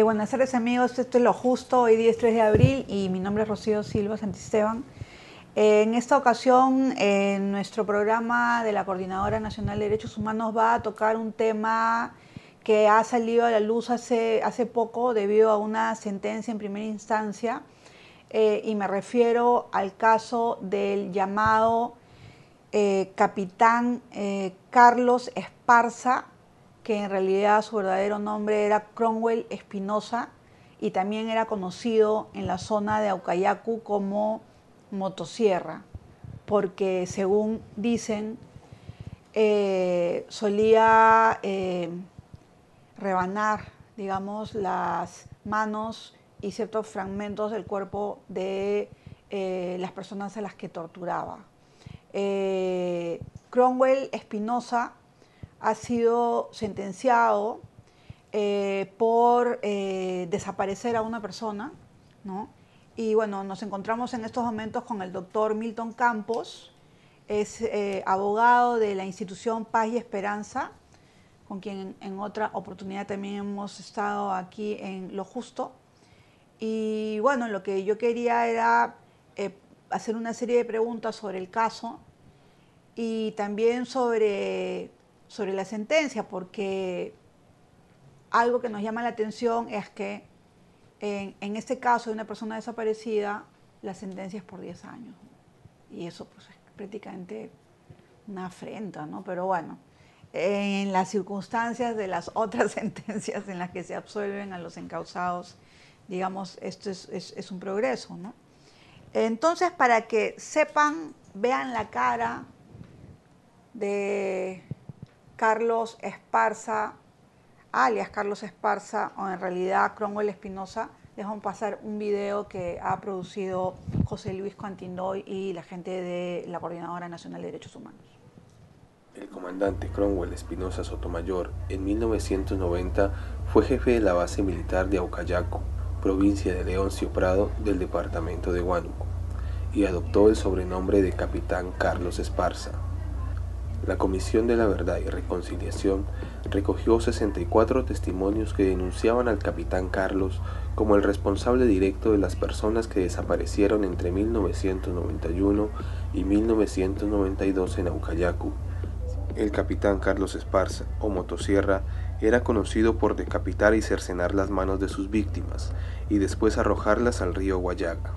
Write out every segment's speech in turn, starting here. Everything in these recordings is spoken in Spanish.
Buenas tardes amigos, esto es Lo Justo, hoy día es 3 de abril y mi nombre es Rocío Silva Santisteban. En esta ocasión, nuestro programa de la Coordinadora Nacional de Derechos Humanos va a tocar un tema que ha salido a la luz hace poco debido a una sentencia en primera instancia, y me refiero al caso del llamado capitán Carlos Esparza, que en realidad su verdadero nombre era Cromwell Espinosa y también era conocido en la zona de Aucayacu como Motosierra, porque según dicen solía rebanar, digamos, las manos y ciertos fragmentos del cuerpo de las personas a las que torturaba. Cromwell Espinosa ha sido sentenciado por desaparecer a una persona, ¿no? Y bueno, nos encontramos en estos momentos con el doctor Milton Campos, es abogado de la institución Paz y Esperanza, con quien en otra oportunidad también hemos estado aquí en Lo Justo. Y bueno, lo que yo quería era hacer una serie de preguntas sobre el caso y también sobre la sentencia, porque algo que nos llama la atención es que en este caso de una persona desaparecida, la sentencia es por 10 años. Y eso pues, es prácticamente una afrenta, ¿no? Pero bueno, en las circunstancias de las otras sentencias en las que se absuelven a los encausados, digamos, esto es un progreso, ¿no? Entonces, para que sepan, vean la cara de Carlos Esparza, alias Carlos Esparza, o en realidad Cromwell Espinosa, les vamos a pasar un video que ha producido José Luis Coantindoy y la gente de la Coordinadora Nacional de Derechos Humanos. El comandante Cromwell Espinosa Sotomayor, en 1990, fue jefe de la base militar de Aucayacu, provincia de Leoncio Prado del departamento de Huánuco, y adoptó el sobrenombre de Capitán Carlos Esparza. La Comisión de la Verdad y Reconciliación recogió 64 testimonios que denunciaban al capitán Carlos como el responsable directo de las personas que desaparecieron entre 1991 y 1992 en Aucayacu. El capitán Carlos Esparza, o Motosierra, era conocido por decapitar y cercenar las manos de sus víctimas y después arrojarlas al río Guayaga.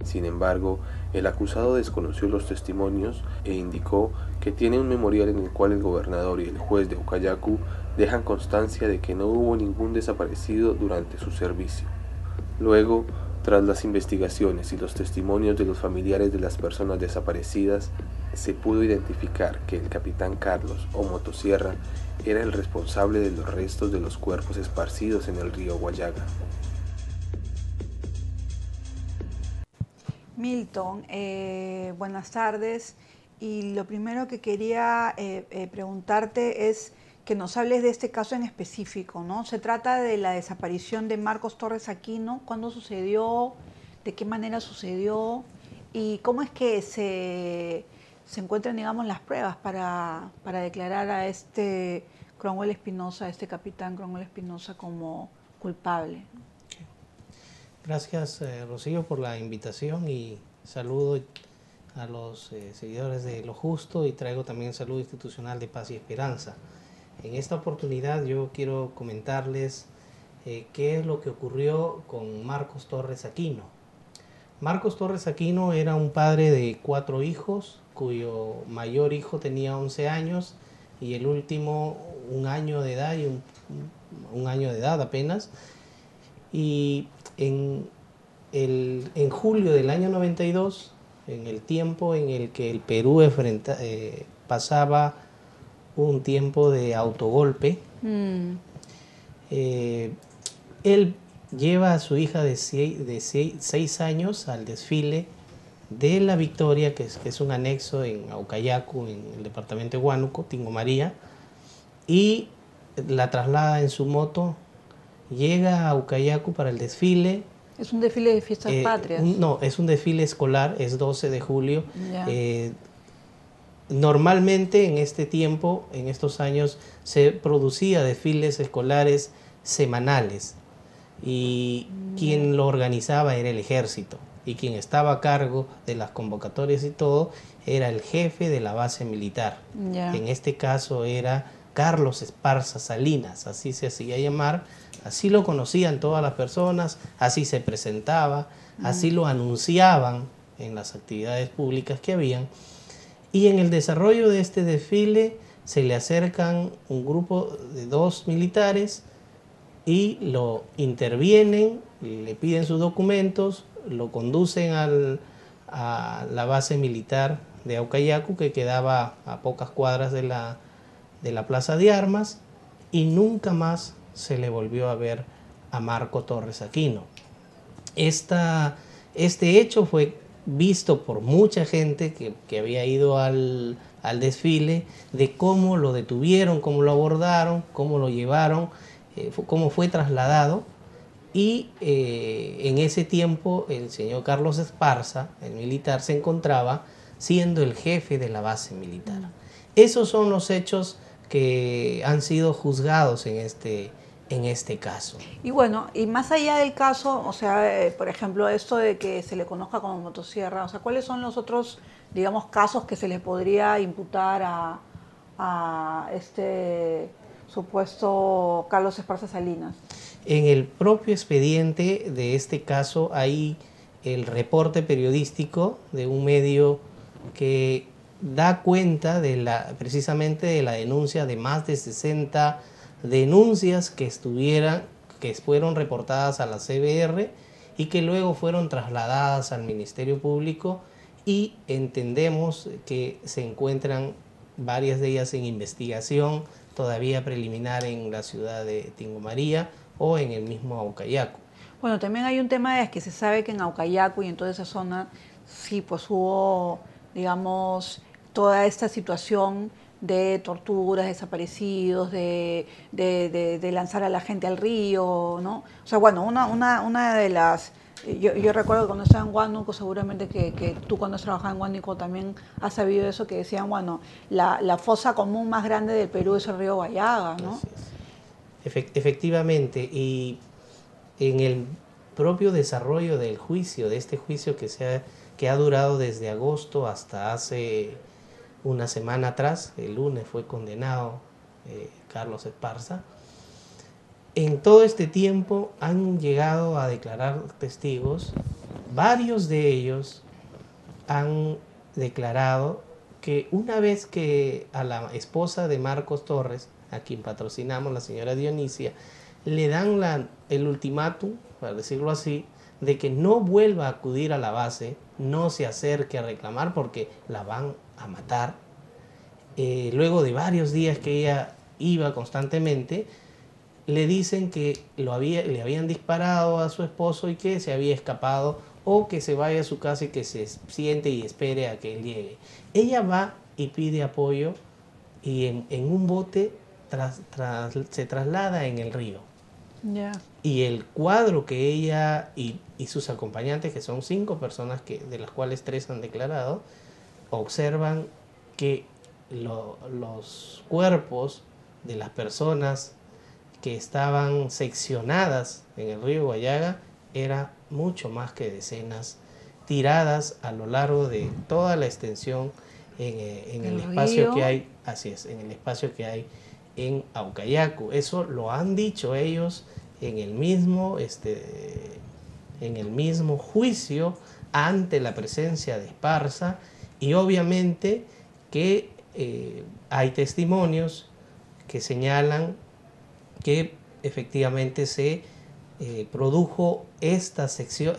Sin embargo, el acusado desconoció los testimonios e indicó que tiene un memorial en el cual el gobernador y el juez de Aucayacu dejan constancia de que no hubo ningún desaparecido durante su servicio. Luego, tras las investigaciones y los testimonios de los familiares de las personas desaparecidas, se pudo identificar que el capitán Carlos, o Motosierra, era el responsable de los restos de los cuerpos esparcidos en el río Guayaga. Milton, buenas tardes. Y lo primero que quería preguntarte es que nos hables de este caso en específico, ¿no? Se trata de la desaparición de Marcos Torres Aquino. ¿Cuándo sucedió? ¿De qué manera sucedió? ¿Y cómo es que se encuentran, digamos, las pruebas para declarar a este Cromwell Espinosa, a este capitán Cromwell Espinosa, como culpable? Gracias, Rocío, por la invitación y saludo a los seguidores de Lo Justo y traigo también saludo institucional de Paz y Esperanza. En esta oportunidad yo quiero comentarles qué es lo que ocurrió con Marcos Torres Aquino. Marcos Torres Aquino era un padre de 4 hijos, cuyo mayor hijo tenía 11 años y el último 1 año de edad y un año de edad apenas. Y en julio del año 92, en el tiempo en el que el Perú pasaba un tiempo de autogolpe, él lleva a su hija de 6 años al desfile de la Victoria, que es un anexo en Aucayacu, en el departamento de Huánuco, Tingo María, y la traslada en su moto. Llega a Aucayacu para el desfile. ¿Es un desfile de fiestas patrias? No, es un desfile escolar, es 12 de julio. Normalmente en este tiempo, en estos años, se producía desfiles escolares semanales. y quien lo organizaba era el ejército, y quien estaba a cargo de las convocatorias y todo era el jefe de la base militar. Ya. En este caso era Carlos Esparza Salinas, así se hacía llamar, así lo conocían todas las personas, así se presentaba, así lo anunciaban en las actividades públicas que habían. Y en el desarrollo de este desfile se le acercan un grupo de 2 militares y lo intervienen, le piden sus documentos, lo conducen a la base militar de Aucayacu, que quedaba a pocas cuadras de la Plaza de Armas, y nunca más se le volvió a ver a Marco Torres Aquino. Este hecho fue visto por mucha gente que había ido al desfile, de cómo lo detuvieron, cómo lo abordaron, cómo lo llevaron, cómo fue trasladado. Y en ese tiempo el señor Carlos Esparza, el militar, se encontraba siendo el jefe de la base militar. Esos son los hechos que han sido juzgados en este caso. Y bueno, y más allá del caso, o sea, por ejemplo, esto de que se le conozca como motosierra, o sea, ¿cuáles son los otros, digamos, casos que se le podría imputar a este supuesto Carlos Esparza Salinas? En el propio expediente de este caso hay el reporte periodístico de un medio que da cuenta precisamente de la denuncia de más de 60 denuncias que fueron reportadas a la CBR y que luego fueron trasladadas al Ministerio Público, y entendemos que se encuentran varias de ellas en investigación todavía preliminar en la ciudad de Tingo María o en el mismo Aucayacu. Bueno, también hay un tema de que se sabe que en Aucayacu y en toda esa zona sí, pues hubo, digamos, toda esta situación de torturas, desaparecidos, de lanzar a la gente al río, ¿no? O sea, bueno, una de las... Yo recuerdo que cuando estaba en Huánuco, seguramente que tú cuando has trabajado en Huánuco también has sabido eso, que decían, bueno, la fosa común más grande del Perú es el río Guallaga, ¿no? Efectivamente, y en el propio desarrollo del juicio, de este juicio que ha durado desde agosto hasta hace una semana atrás, el lunes fue condenado Carlos Esparza. En todo este tiempo han llegado a declarar testigos, varios de ellos han declarado que una vez que a la esposa de Marcos Torres, a quien patrocinamos, la señora Dionisia, le dan el ultimátum, para decirlo así, de que no vuelva a acudir a la base, no se acerque a reclamar porque la van a matar. Luego de varios días que ella iba constantemente, le dicen que le habían disparado a su esposo y que se había escapado, o que se vaya a su casa y que se siente y espere a que él llegue. Ella va y pide apoyo, y en un bote se traslada en el río. Yeah. Y el cuadro que ella y sus acompañantes, que son 5 personas, de las cuales 3 han declarado, observan que los cuerpos de las personas que estaban seccionadas en el río Guallaga era mucho más que decenas, tiradas a lo largo de toda la extensión en el espacio que hay, así es, en el espacio que hay en Aucayacu. Eso lo han dicho ellos en el mismo juicio ante la presencia de Esparza, y obviamente que hay testimonios que señalan que efectivamente se produjo esta acción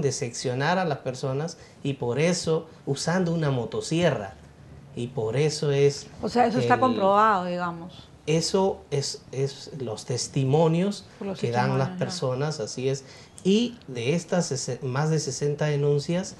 de seccionar a las personas, y por eso usando una motosierra, y por eso es... O sea, eso está comprobado, digamos. Eso es los testimonios que dan las personas, así es. Y de estas más de 60 denuncias,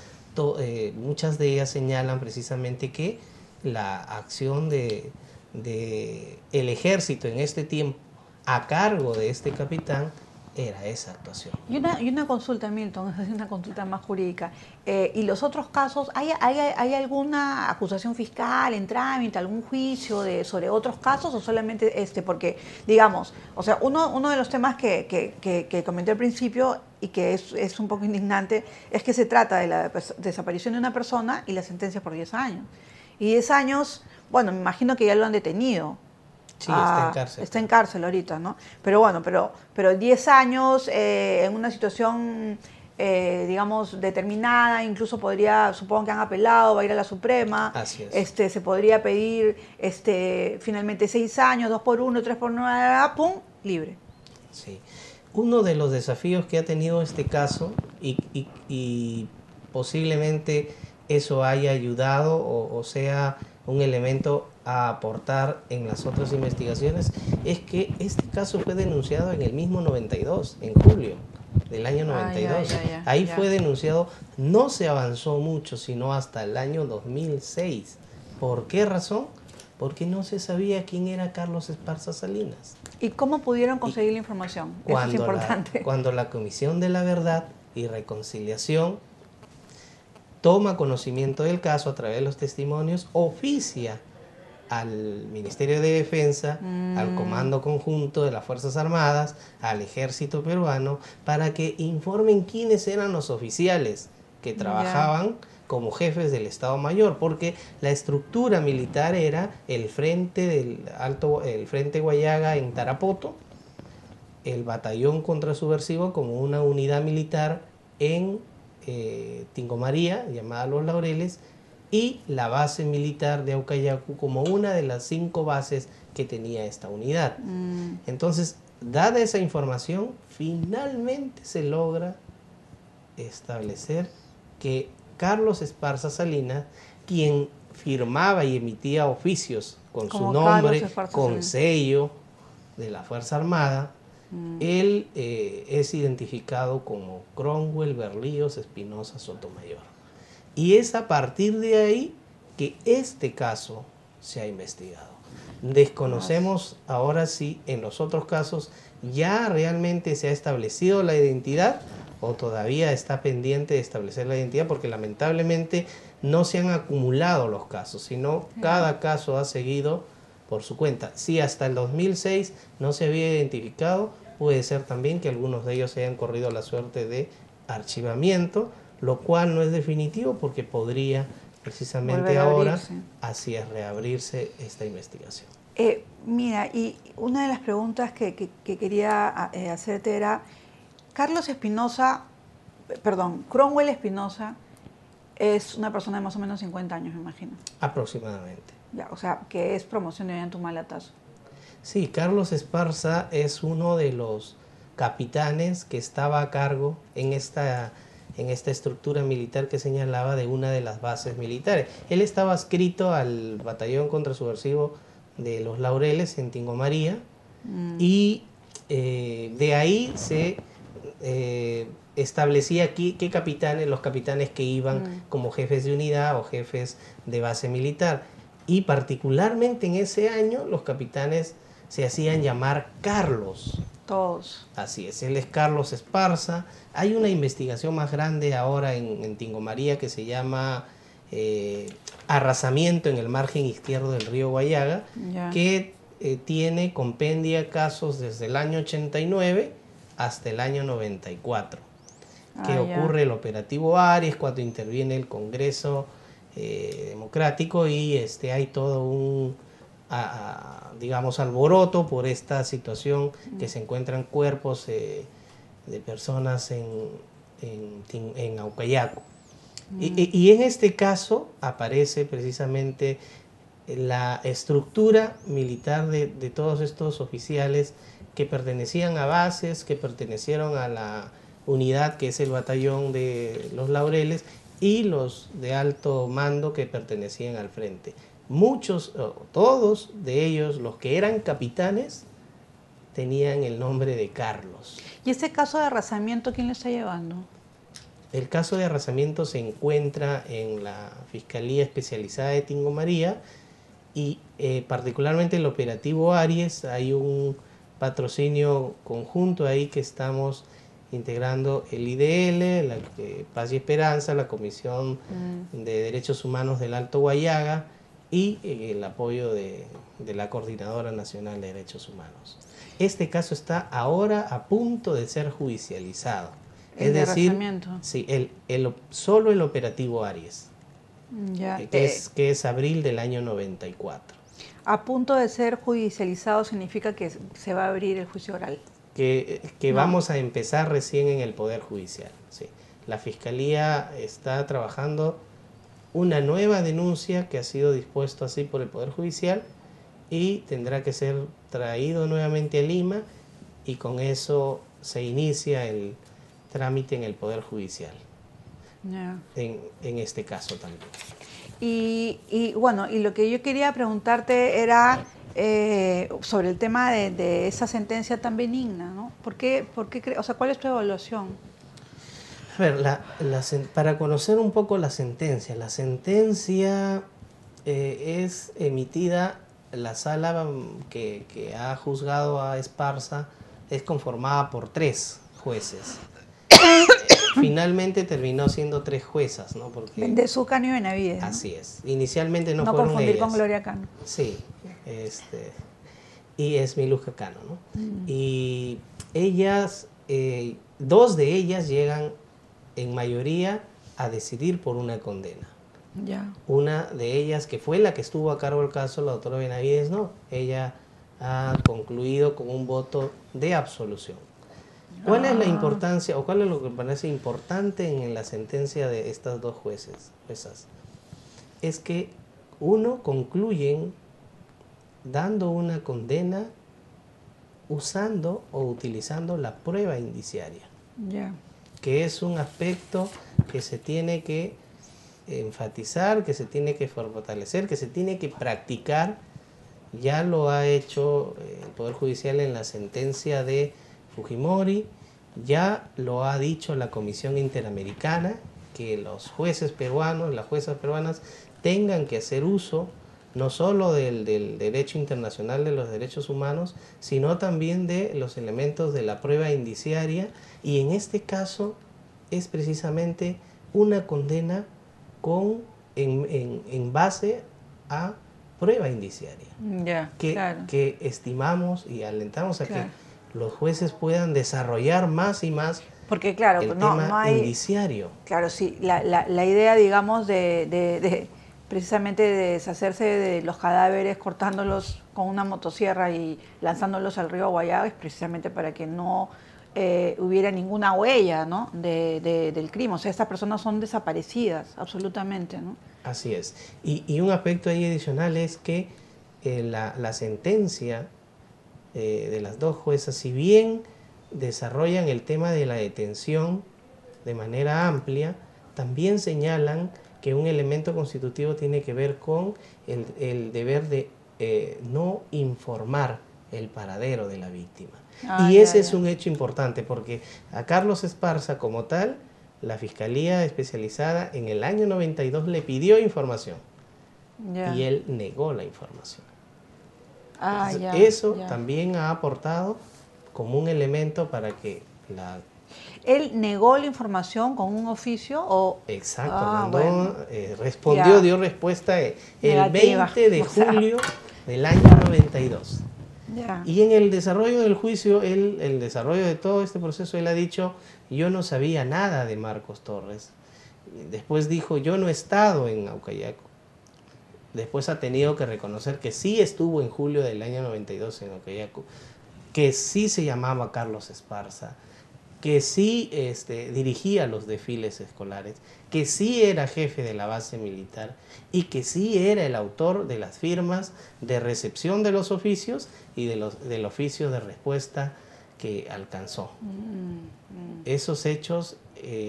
muchas de ellas señalan precisamente que la acción de el ejército en este tiempo, a cargo de este capitán, era esa actuación. Y una consulta, Milton, es una consulta más jurídica. ¿Y los otros casos, hay alguna acusación fiscal en trámite, algún juicio sobre otros casos o solamente este? Porque, digamos, o sea, uno de los temas que comenté al principio y que es un poco indignante es que se trata de la desaparición de una persona y la sentencia por 10 años. Y 10 años, bueno, me imagino que ya lo han detenido. Sí, está en cárcel. Está en cárcel ahorita, ¿no? Pero bueno, pero 10 años en una situación, digamos, determinada, incluso podría, supongo que han apelado, va a ir a la Suprema. Así es. Se podría pedir finalmente 6 años, 2 por 1, 3 por 1, ¡pum! Libre. Sí. Uno de los desafíos que ha tenido este caso y posiblemente eso haya ayudado o sea un elemento a aportar en las otras investigaciones es que este caso fue denunciado en el mismo 92, en julio del año 92. Ahí fue denunciado, no se avanzó mucho, sino hasta el año 2006. ¿Por qué razón? Porque no se sabía quién era Carlos Esparza Salinas. ¿Y cómo pudieron conseguir la información? Eso es importante. Cuando la Comisión de la Verdad y Reconciliación toma conocimiento del caso a través de los testimonios, oficia al Ministerio de Defensa, al Comando Conjunto de las Fuerzas Armadas, al Ejército Peruano, para que informen quiénes eran los oficiales que trabajaban como jefes del Estado Mayor, porque la estructura militar era el frente el Frente Guayaga en Tarapoto, el batallón contrasubversivo como una unidad militar en Tingo María, llamada Los Laureles, y la base militar de Aucayacu como una de las 5 bases que tenía esta unidad. Entonces, dada esa información, finalmente se logra establecer que Carlos Esparza Salinas, quien firmaba y emitía oficios con su nombre, con sello de la Fuerza Armada, él es identificado como Cromwell Berlíos Espinosa Sotomayor. Y es a partir de ahí que este caso se ha investigado. Desconocemos ahora si en los otros casos ya realmente se ha establecido la identidad o todavía está pendiente de establecer la identidad, porque lamentablemente no se han acumulado los casos, sino cada caso ha seguido por su cuenta. Si hasta el 2006 no se había identificado, puede ser también que algunos de ellos hayan corrido la suerte de archivamiento, lo cual no es definitivo porque podría precisamente ahora, así es, reabrirse esta investigación. Mira, y una de las preguntas que quería hacerte era, Cromwell Espinosa es una persona de más o menos 50 años, me imagino. Aproximadamente. Ya, o sea, que es promoción de Ollantumala-Tazo. Sí, Carlos Esparza es uno de los capitanes que estaba a cargo en esta estructura militar que señalaba de una de las bases militares. Él estaba adscrito al batallón contrasubversivo de Los Laureles en Tingo María y de ahí se establecía aquí qué capitanes, los capitanes que iban como jefes de unidad o jefes de base militar. Y particularmente en ese año los capitanes se hacían llamar Carlos. Todos. Así es, él es Carlos Esparza. Hay una investigación más grande ahora en Tingo María que se llama Arrasamiento en el margen izquierdo del río Guayaga, que compendia casos desde el año 89 hasta el año 94. Que ocurre el operativo Aries cuando interviene el Congreso Democrático y hay todo un digamos alboroto por esta situación que se encuentran cuerpos de personas en Aucayacu. Y en este caso aparece precisamente la estructura militar de todos estos oficiales que pertenecían a bases, que pertenecieron a la unidad que es el batallón de Los Laureles y los de alto mando que pertenecían al frente. Todos de ellos, los que eran capitanes, tenían el nombre de Carlos. ¿Y ese caso de arrasamiento quién lo está llevando? El caso de arrasamiento se encuentra en la Fiscalía Especializada de Tingo María y particularmente el operativo Aries hay un patrocinio conjunto ahí que estamos integrando el IDL, Paz y Esperanza, la Comisión de Derechos Humanos del Alto Guayaga y el apoyo de la Coordinadora Nacional de Derechos Humanos. Este caso está ahora a punto de ser judicializado. Es decir, sí, solo el operativo Aries, que es abril del año 94. A punto de ser judicializado significa que se va a abrir el juicio oral. Que vamos a empezar recién en el Poder Judicial. Sí. La Fiscalía está trabajando una nueva denuncia que ha sido dispuesto así por el Poder Judicial y tendrá que ser traído nuevamente a Lima y con eso se inicia el trámite en el Poder Judicial. En este caso también. Y bueno, y lo que yo quería preguntarte era sobre el tema de esa sentencia tan benigna, ¿no? O sea, ¿cuál es tu evaluación? A ver, para conocer un poco la sentencia es emitida, la sala que ha juzgado a Esparza es conformada por 3 jueces. Finalmente terminó siendo 3 juezas, ¿no? Porque Bendezú, Cano y Benavides, ¿no? Así es. Inicialmente no fueron confundir ellas. Con Gloria Cano. Sí. Y es Miluska Cano, ¿no? Y ellas, 2 de ellas llegan en mayoría a decidir por una condena. Una de ellas, que fue la que estuvo a cargo del caso, la doctora Benavides, no. Ella ha concluido con un voto de absolución. ¿Cuál es la importancia o cuál es lo que parece importante en la sentencia de estas 2 juezas? Es que concluyen dando una condena usando o utilizando la prueba indiciaria, que es un aspecto que se tiene que enfatizar, que se tiene que fortalecer, que se tiene que practicar. Ya lo ha hecho el Poder Judicial en la sentencia de Fujimori, ya lo ha dicho la Comisión Interamericana, que los jueces peruanos, las juezas peruanas tengan que hacer uso no solo del derecho internacional de los derechos humanos, sino también de los elementos de la prueba indiciaria, y en este caso es precisamente una condena en base a prueba indiciaria, que estimamos y alentamos a que los jueces puedan desarrollar más y más. Porque claro, el tema indiciario. Claro, sí, la idea, digamos, precisamente de deshacerse de los cadáveres cortándolos con una motosierra y lanzándolos al río Guayaba es precisamente para que no hubiera ninguna huella, ¿no? del crimen. O sea, estas personas son desaparecidas, absolutamente, ¿no? Así es. Y un aspecto ahí adicional es que la sentencia de las 2 juezas, si bien desarrollan el tema de la detención de manera amplia, también señalan que un elemento constitutivo tiene que ver con el deber de no informar el paradero de la víctima. Y ese es un hecho importante, porque a Carlos Esparza como tal, la Fiscalía Especializada en el año 92 le pidió información y él negó la información. Eso también ha aportado como un elemento para que ¿Él negó la información con un oficio o...? Exacto, respondió, dio respuesta el 20 de julio del año 92. Y en el desarrollo del juicio, el desarrollo de todo este proceso, él ha dicho, yo no sabía nada de Marcos Torres. Después dijo, yo no he estado en Aucayaco. Después ha tenido que reconocer que sí estuvo en julio del año 92 en Aucayaco, que sí se llamaba Carlos Esparza, que sí dirigía los desfiles escolares, que sí era jefe de la base militar y que sí era el autor de las firmas de recepción de los oficios y del oficio de respuesta que alcanzó. Esos hechos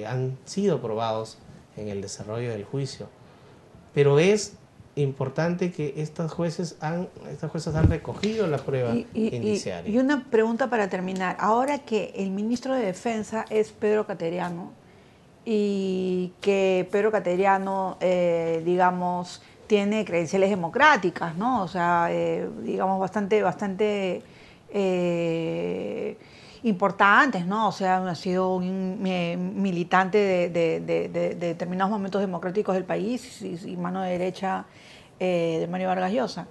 han sido probados en el desarrollo del juicio, pero es importante que estas juezas han recogido la prueba indiciaria. Y una pregunta para terminar. Ahora que el ministro de Defensa es Pedro Cateriano y que Pedro Cateriano, digamos, tiene credenciales democráticas, ¿no? O sea, digamos, bastante importantes, ¿no? O sea, ha sido un militante de determinados momentos democráticos del país y mano derecha de Mario Vargas Llosa.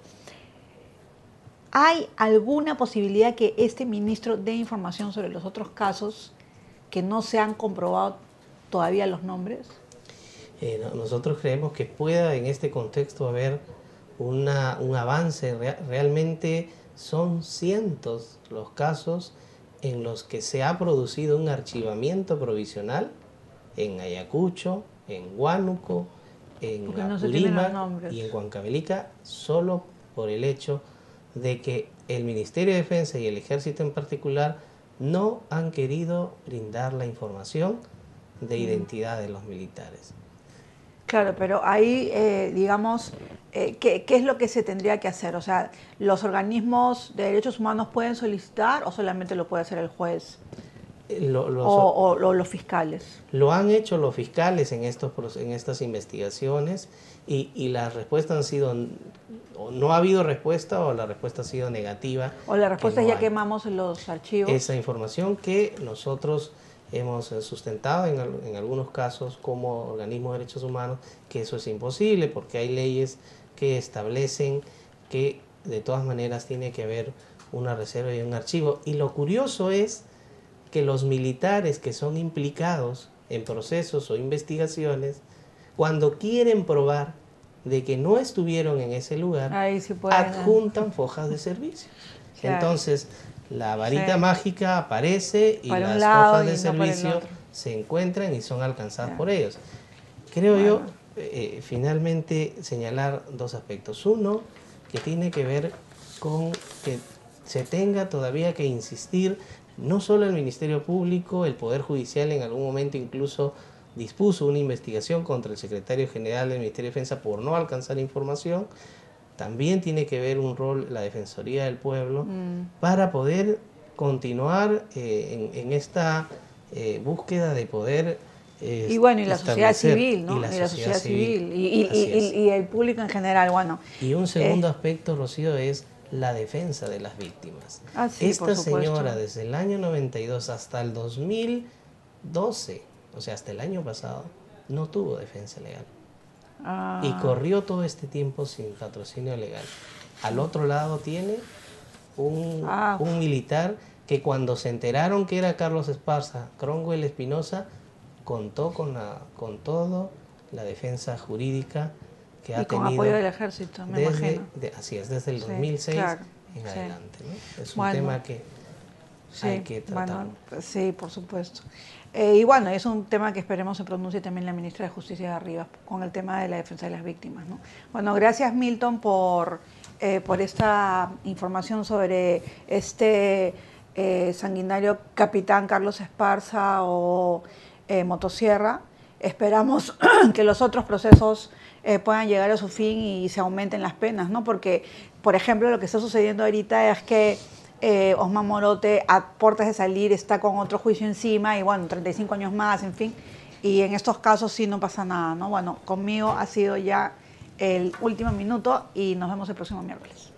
¿Hay alguna posibilidad que este ministro dé información sobre los otros casos que no se han comprobado todavía los nombres? Nosotros creemos que pueda en este contexto haber un avance. Realmente son cientos los casos en los que se ha producido un archivamiento provisional en Ayacucho, en Huánuco, en Apurímac y en Huancavelica, solo por el hecho de que el Ministerio de Defensa y el Ejército en particular no han querido brindar la información de identidad de los militares. Claro, pero ahí, digamos, ¿qué es lo que se tendría que hacer? O sea, ¿los organismos de derechos humanos pueden solicitar o solamente lo puede hacer el juez? O los fiscales. Lo han hecho los fiscales en estas investigaciones y las respuestas han sido, o no ha habido respuesta o la respuesta ha sido negativa. O la respuesta es ya quemamos los archivos. Esa información que nosotros hemos sustentado en algunos casos como organismo de derechos humanos, que eso es imposible porque hay leyes que establecen que de todas maneras tiene que haber una reserva y un archivo. Y lo curioso es que los militares que son implicados en procesos o investigaciones, cuando quieren probar de que no estuvieron en ese lugar, sí adjuntan fojas de servicio. Claro. Entonces, la varita mágica aparece y las hojas de servicio se encuentran y son alcanzadas por ellos. Creo yo, finalmente, señalar dos aspectos. Uno, que tiene que ver con que se tenga todavía que insistir, no solo el Ministerio Público, el Poder Judicial en algún momento incluso dispuso una investigación contra el secretario general del Ministerio de Defensa por no alcanzar información. También tiene que ver un rol la Defensoría del Pueblo para poder continuar en esta búsqueda de poder y bueno, y la sociedad civil, ¿no? Y la sociedad civil y el público en general, bueno. Y un segundo aspecto, Rocío, es la defensa de las víctimas. Sí, esta señora desde el año 92 hasta el 2012, o sea, hasta el año pasado, no tuvo defensa legal. Y corrió todo este tiempo sin patrocinio legal. Al otro lado tiene un militar que cuando se enteraron que era Carlos Esparza, Cromwell Espinosa, contó con todo la defensa jurídica que ha tenido. Y con apoyo del ejército, me imagino. Así es, desde el 2006 en adelante, ¿no? Es un tema que hay que tratar. Bueno, sí, por supuesto. Y bueno, es un tema que esperemos se pronuncie también la ministra de Justicia de Arriba con el tema de la defensa de las víctimas, ¿no? Bueno, gracias Milton por esta información sobre este sanguinario capitán Carlos Esparza o Motosierra. Esperamos que los otros procesos puedan llegar a su fin y se aumenten las penas, ¿no? Porque, por ejemplo, lo que está sucediendo ahorita es que Osman Morote a puertas de salir está con otro juicio encima y bueno, 35 años más, en fin, y en estos casos sí no pasa nada, ¿no? Bueno, conmigo ha sido ya el último minuto y nos vemos el próximo miércoles.